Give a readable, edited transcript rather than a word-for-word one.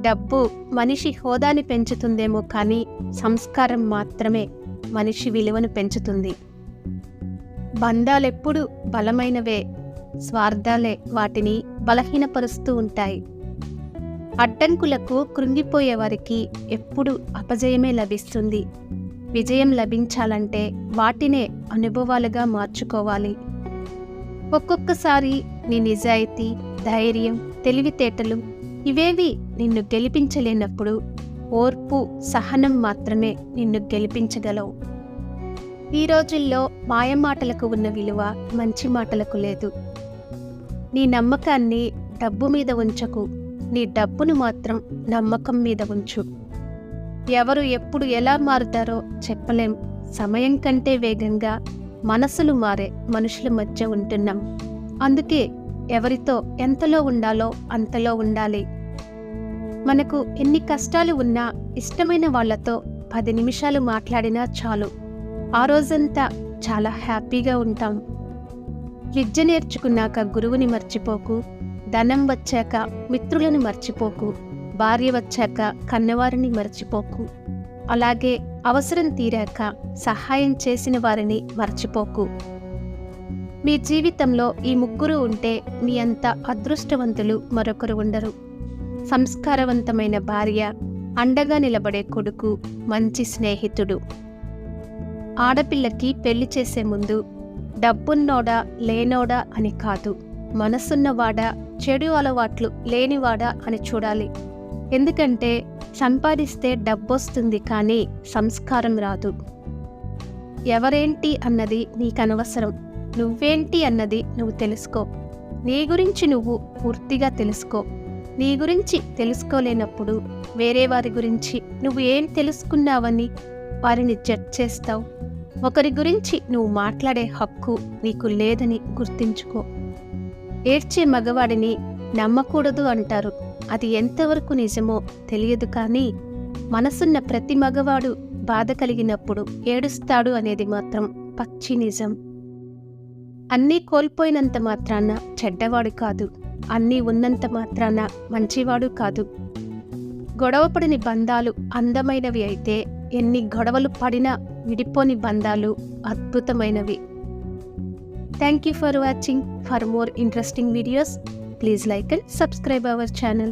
డబ్బు మనిషి హోదాని పెంచుతుందేమో కానీ సంస్కారం మాత్రమే మనిషి విలువను పెంచుతుంది. బంధాలెప్పుడు బలమైనవే, స్వార్థాలే వాటిని బలహీనపరుస్తూ ఉంటాయి. అడ్డంకులకు కృంగిపోయే వారికి ఎప్పుడు అపజయమే లభిస్తుంది. విజయం లభించాలంటే వాటినే అనుభవాలుగా మార్చుకోవాలి. ఒక్కొక్కసారి నీ నిజాయితీ, ధైర్యం, తెలివితేటలు ఇవేవి నిన్ను గెలిపించలేనప్పుడు ఓర్పు, సహనం మాత్రమే నిన్ను గెలిపించగలవు. ఈ రోజుల్లో మాయమాటలకు ఉన్న విలువ మంచి మాటలకు లేదు. నీ నమ్మకాన్ని డబ్బు మీద ఉంచకు, నీ డబ్బును మాత్రం నమ్మకం మీద ఉంచు. ఎవరు ఎప్పుడు ఎలా మారుతారో చెప్పలేం. సమయం కంటే వేగంగా మనసులు మారే మనుషుల మధ్య ఉంటున్నాం. అందుకే ఎవరితో ఎంతలో ఉండాలో అంతలో ఉండాలి. మనకు ఎన్ని కష్టాలు ఉన్నా ఇష్టమైన వాళ్లతో 10 నిమిషాలు మాట్లాడినా చాలు, ఆ రోజంతా చాలా హ్యాపీగా ఉంటాం. విద్య నేర్చుకున్నాక గురువుని మర్చిపోకు, ధనం వచ్చాక మిత్రులను మర్చిపోకు, భార్య వచ్చాక కన్నవారిని మర్చిపోకు, అలాగే అవసరం తీరాక సహాయం చేసిన వారిని మర్చిపోకు. మీ జీవితంలో ఈ ముగ్గురు ఉంటే మీ అంత అదృష్టవంతులు మరొకరు ఉండరు. సంస్కారవంతమైన భార్య, అండగా నిలబడే కొడుకు, మంచి స్నేహితుడు. ఆడపిల్లకి పెళ్లి చేసే ముందు డబ్బున్నోడా లేనోడా అని కాదు, మనసున్నవాడా, చెడు అలవాట్లు లేనివాడా అని చూడాలి. ఎందుకంటే సంపాదిస్తే డబ్బొస్తుంది కానీ సంస్కారం రాదు. ఎవరేంటి అన్నది నీకనవసరం, నువ్వేంటి అన్నది నువ్వు తెలుసుకో. నీ గురించి నువ్వు పూర్తిగా తెలుసుకో. నీ గురించి తెలుసుకోలేనప్పుడు వేరే వారి గురించి నువ్వు ఏం తెలుసుకున్నావని వారిని జడ్జ్ చేస్తావు. ఒకరి గురించి నువ్వు మాట్లాడే హక్కు నీకు లేదని గుర్తించుకో. ఏడ్చే మగవాడిని నమ్మకూడదు అంటారు. అది ఎంతవరకు నిజమో తెలియదు కానీ మనసున్న ప్రతి మగవాడు బాధ కలిగినప్పుడు ఏడుస్తాడు అనేది మాత్రం పచ్చి నిజం. అన్నీ కోల్పోయినంత మాత్రాన చెడ్డవాడు కాదు, అన్నీ ఉన్నంత మాత్రాన మంచివాడు కాదు. గొడవపడిన బంధాలు అందమైనవి అయితే ఎన్ని గొడవలు పడినా విడిపోని బంధాలు అద్భుతమైనవి. Thank you for watching. For more interesting videos, please like and subscribe our channel.